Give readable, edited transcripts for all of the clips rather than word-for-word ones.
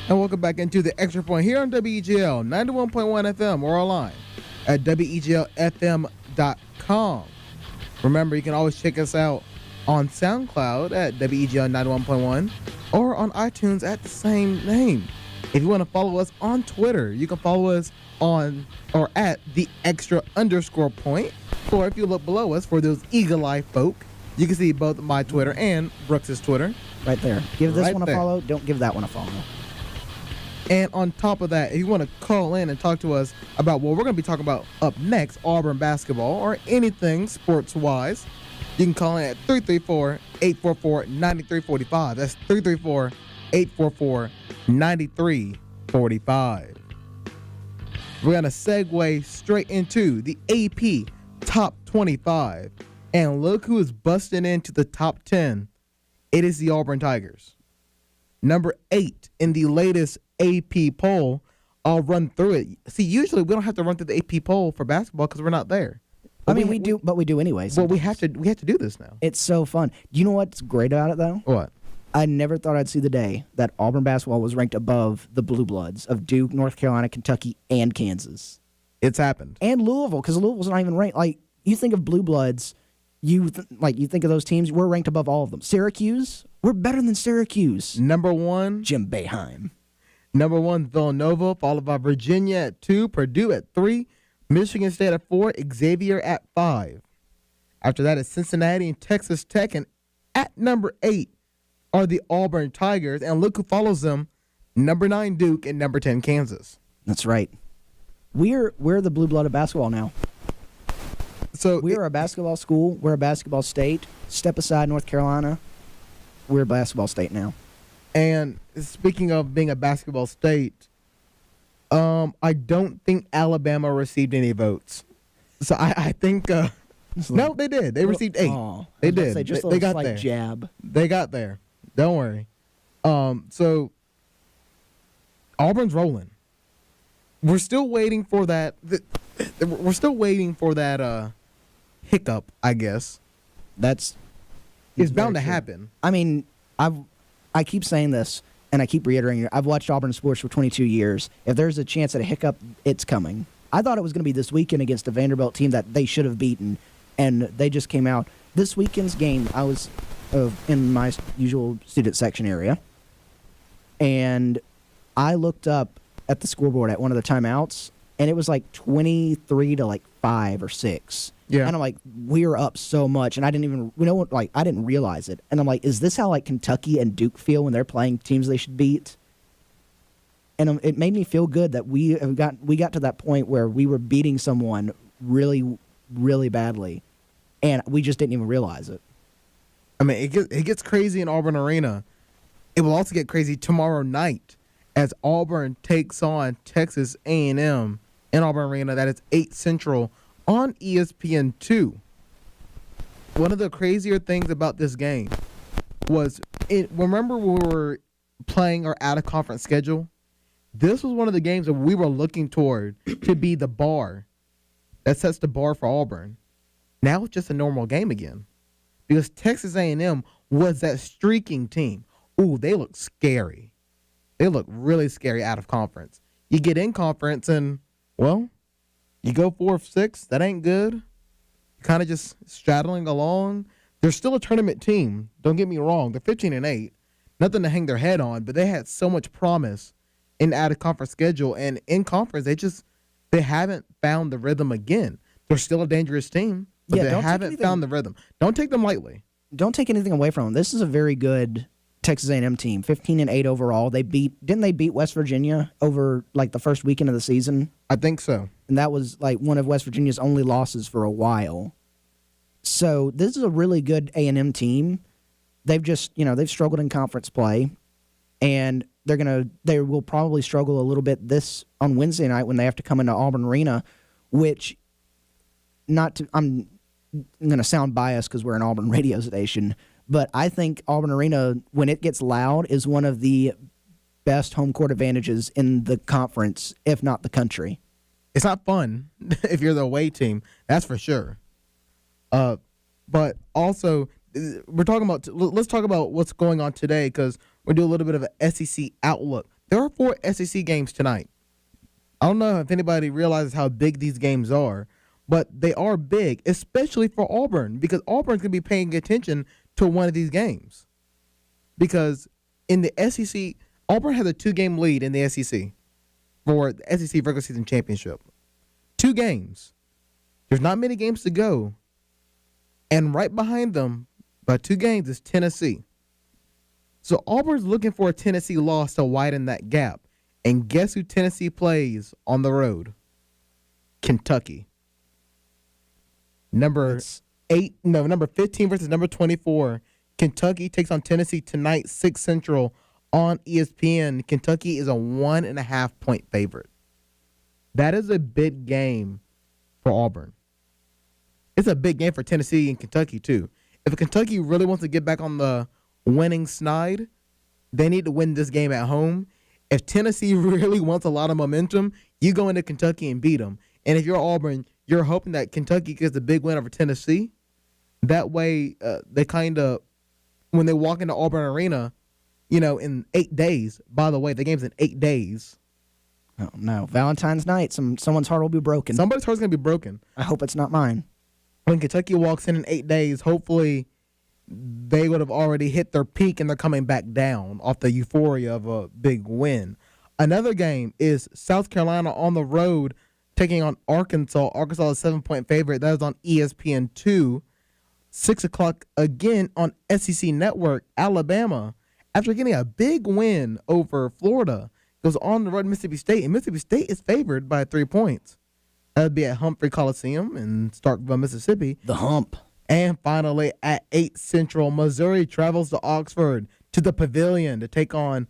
And welcome back into the Extra Point here on WEGL 91.1 FM or online at WEGLFM.com. Remember, you can always check us out on SoundCloud at WEGL 91.1 or on iTunes at the same name. If you want to follow us on Twitter, you can follow us on or at the extra_point. Or if you look below us for those eagle-eye folk, you can see both my Twitter and Brooks's Twitter. Right there. Give this Right one a there. follow. Don't give that one a follow. And on top of that, if you want to call in and talk to us about what we're going to be talking about up next, Auburn basketball or anything sports-wise, you can call in at 334-844-9345. That's 334-844-9345. We're going to segue straight into the AP Top 25. And look who is busting into the top 10. It is the Auburn Tigers. Number 8 in the latest AP poll. I'll run through it. See, usually we don't have to run through the AP poll for basketball because we're not there. I mean, we do, but we do anyway. Well, we have to do this now. It's so fun. Do you know what's great about it, though? What? I never thought I'd see the day that Auburn basketball was ranked above the Blue Bloods of Duke, North Carolina, Kentucky, and Kansas. It's happened. And Louisville, because Louisville's not even ranked. Like, you think of Blue Bloods, you think of those teams, we're ranked above all of them. Syracuse, we're better than Syracuse. Number 1, Jim Boeheim. Number 1, Villanova, followed by Virginia at 2, Purdue at 3, Michigan State at 4, Xavier at 5. After that is Cincinnati and Texas Tech, and at number 8 are the Auburn Tigers, and look who follows them, number 9 Duke and number 10 Kansas. That's right. We're the blue blood of basketball now. So We're a basketball school. We're a basketball state. Step aside North Carolina. We're a basketball state now. And speaking of being a basketball state, I don't think Alabama received any votes. So I think no, they did. They received 8. Oh, They did. Say, just They got slight there. jab. They got there. Don't worry. So Auburn's rolling. We're still waiting for that. We're still waiting for that hiccup, I guess. That's It's bound to very true. happen. I mean, I keep saying this, and I keep reiterating it. I've watched Auburn sports for 22 years. If there's a chance at a hiccup, it's coming. I thought it was going to be this weekend against a Vanderbilt team that they should have beaten, and they just came out. This weekend's game, I was in my usual student section area, and I looked up at the scoreboard at one of the timeouts, and it was like 23 to 5 or 6. Yeah. And I'm like, we're up so much, and I didn't even, I didn't realize it. And I'm like, is this how Kentucky and Duke feel when they're playing teams they should beat? And it made me feel good that we got to that point where we were beating someone really, really badly, and we just didn't even realize it. I mean, it gets crazy in Auburn Arena. It will also get crazy tomorrow night as Auburn takes on Texas A&M in Auburn Arena. That is 8 Central on ESPN2. One of the crazier things about this game was, remember when we were playing our out-of-conference schedule? This was one of the games that we were looking toward to be the bar that sets the bar for Auburn. Now it's just a normal game again because Texas A&M was that streaking team. Ooh, they look scary. They look really scary out of conference. You get in conference and, well, you go 4-6. That ain't good. You're kind of just straddling along. They're still a tournament team. Don't get me wrong. They're 15-8. Nothing to hang their head on, but they had so much promise in out-of-conference schedule. And in conference, they haven't found the rhythm again. They're still a dangerous team, but they haven't found the rhythm. Don't take them lightly. Don't take anything away from them. This is a very good Texas A&M team, 15-8 overall. Didn't they beat West Virginia over the first weekend of the season? I think so. And that was one of West Virginia's only losses for a while. So this is a really good A&M team. They've just, they've struggled in conference play, and they will probably struggle a little bit on Wednesday night when they have to come into Auburn Arena, which I'm going to sound biased because we're an Auburn radio station, but I think Auburn Arena, when it gets loud, is one of the best home court advantages in the conference, if not the country. It's not fun if you're the away team, that's for sure. But also, let's talk about what's going on today because we'll do a little bit of an SEC outlook. there are 4 SEC games tonight. I don't know if anybody realizes how big these games are, but they are big, especially for Auburn, because Auburn's going to be paying attention to one of these games. Because in the SEC, Auburn has a 2-game lead in the SEC for the SEC regular season championship. 2 games. There's not many games to go. And right behind them, by 2 games, is Tennessee. So Auburn's looking for a Tennessee loss to widen that gap. And guess who Tennessee plays on the road? Kentucky. Number 15 versus number 24. Kentucky takes on Tennessee tonight, 6 Central on ESPN. Kentucky is a 1.5-point favorite. That is a big game for Auburn. It's a big game for Tennessee and Kentucky, too. If Kentucky really wants to get back on the winning snide, they need to win this game at home. If Tennessee really wants a lot of momentum, you go into Kentucky and beat them. And if you're Auburn, you're hoping that Kentucky gets a big win over Tennessee. That way, they kind of, when they walk into Auburn Arena, in 8 days. By the way, the game's in 8 days. Oh, no. Valentine's night, someone's heart will be broken. Somebody's heart's going to be broken. I hope it's not mine. When Kentucky walks in 8 days, hopefully they would have already hit their peak and they're coming back down off the euphoria of a big win. Another game is South Carolina on the road taking on Arkansas. Arkansas is a 7-point favorite. That is on ESPN2. 6 o'clock again on SEC Network. Alabama, after getting a big win over Florida, goes on the road to Mississippi State. And Mississippi State is favored by 3 points. That would be at Humphrey Coliseum in Starkville, Mississippi. The Hump. And finally, at 8 Central, Missouri travels to Oxford to the Pavilion to take on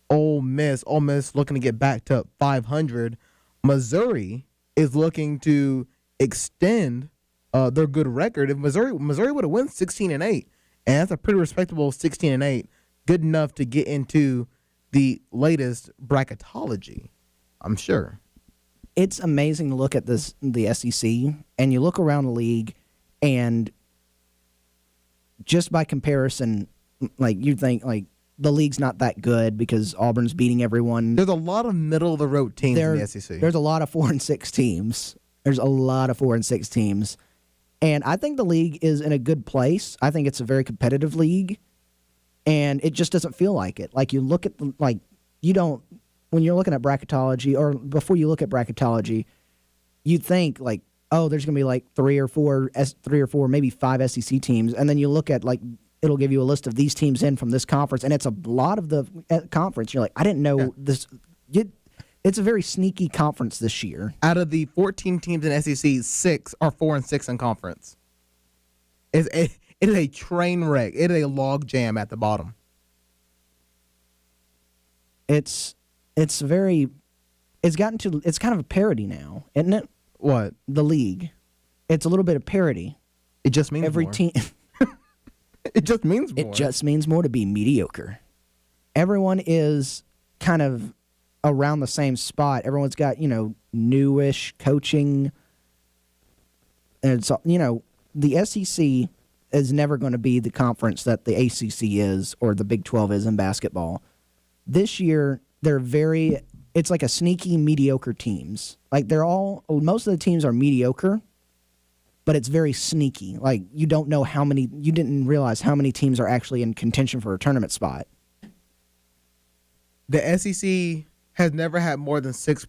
Ole Miss. Ole Miss looking to get back to 500. Missouri is looking to extend their good record. If Missouri would have won 16-8, and that's a pretty respectable 16-8, good enough to get into the latest bracketology, I'm sure. It's amazing to look at the SEC, and you look around the league, and just by comparison, you think the league's not that good because Auburn's beating everyone. There's a lot of middle-of-the-road teams in the SEC. There's a lot of 4-6 teams. And I think the league is in a good place. I think it's a very competitive league, and it just doesn't feel like it. You look at when you're looking at bracketology, or before you look at bracketology, you think there's going to be 3 or 4, maybe 5 SEC teams, and then you look at it'll give you a list of these teams in from this conference, and it's a lot of the conference. You're like, I didn't know this. It's a very sneaky conference this year. Out of the 14 teams in SEC, 6 are 4-6 in conference. It is a train wreck. It is a log jam at the bottom. It's kind of a parody now, isn't it? What? The league. It's a little bit of parody. It just means every more. team. It just means more. It just means more to be mediocre. Everyone is kind of around the same spot. Everyone's got, newish coaching. And so, the SEC is never going to be the conference that the ACC is or the Big 12 is in basketball. This year, it's like a sneaky mediocre teams. Most of the teams are mediocre, but it's very sneaky. You didn't realize how many teams are actually in contention for a tournament spot. The SEC has never had more than 6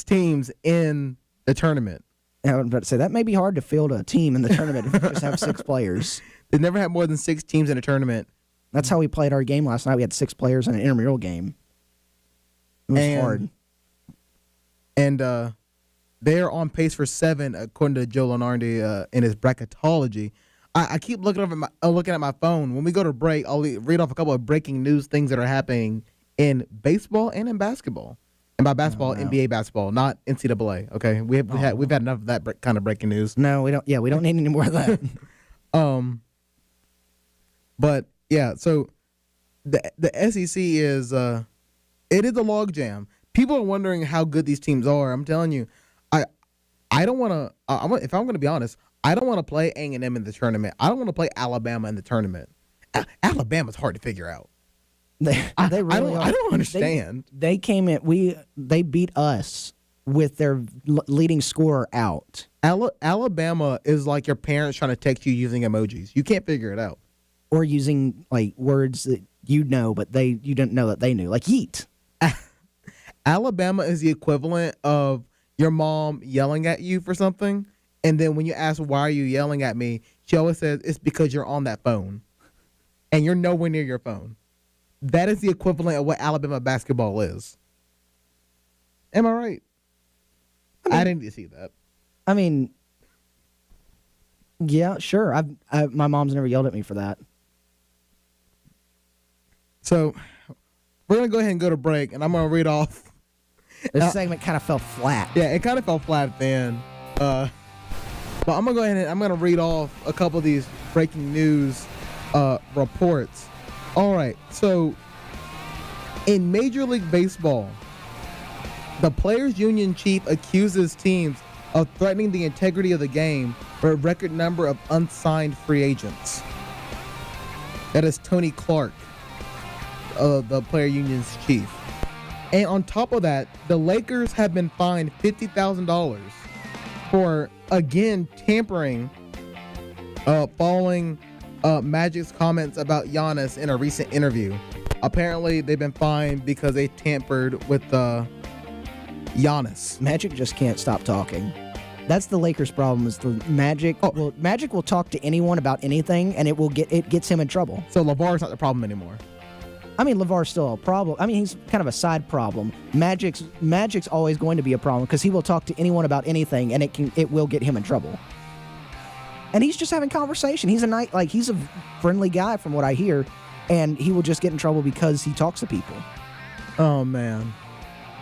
teams in the tournament. I was about to say, that may be hard to field a team in the tournament if you just have 6 players. They've never had more than 6 teams in a tournament. That's how we played our game last night. We had 6 players in an intramural game. It was hard. And they're on pace for 7, according to Joe Lenardi in his bracketology. I keep looking at my phone. When we go to break, I'll read off a couple of breaking news things that are happening in baseball and in basketball. And by basketball, NBA basketball, not NCAA. Okay, we've had enough of that kind of breaking news. No, we don't. Yeah, we don't need any more of that. But yeah, so the SEC is it is a logjam. People are wondering how good these teams are. I'm telling you, I don't want to. If I'm going to be honest, I don't want to play A&M in the tournament. I don't want to play Alabama in the tournament. Alabama's hard to figure out. They really I don't understand. They came in. They beat us with their leading scorer out. Alabama is like your parents trying to text you using emojis. You can't figure it out. Or using like words that you know, but you didn't know that they knew, like yeet. Alabama is the equivalent of your mom yelling at you for something, and then when you ask why are you yelling at me, she always says it's because you're on that phone, and you're nowhere near your phone. That is the equivalent of what Alabama basketball is. Am I right? I didn't see that. I mean, yeah, sure. My mom's never yelled at me for that. So we're going to go ahead and go to break, and I'm going to read off. This segment kind of fell flat. Yeah, it kind of fell flat at the end. But I'm going to go ahead and I'm going to read off a couple of these breaking news reports. All right, so in Major League Baseball, the Players Union chief accuses teams of threatening the integrity of the game for a record number of unsigned free agents. That is Tony Clark, the Player Union's chief. And on top of that, the Lakers have been fined $50,000 for, again, tampering following Magic's comments about Giannis in a recent interview. Apparently, they've been fined because they tampered with Giannis. Magic just can't stop talking. That's the Lakers' problem. Is the Magic? Well, Magic will talk to anyone about anything, and it gets him in trouble. So LeVar's not the problem anymore. I mean, LeVar's still a problem. I mean, he's kind of a side problem. Magic's always going to be a problem because he will talk to anyone about anything, and it will get him in trouble. And he's just having conversation. He's a friendly guy from what I hear, and he will just get in trouble because he talks to people. Oh man.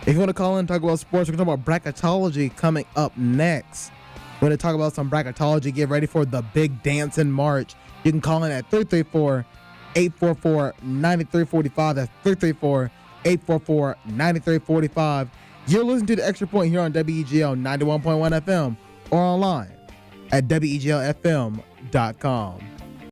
If you want to call in and talk about sports, we're going to talk about bracketology coming up next. We're going to talk about some bracketology. Get ready for the big dance in March. You can call in at 334-844-9345. That's 334-844-9345. You're listening to the Extra Point here on WEGL 91.1 FM or online at WEGLFM.com.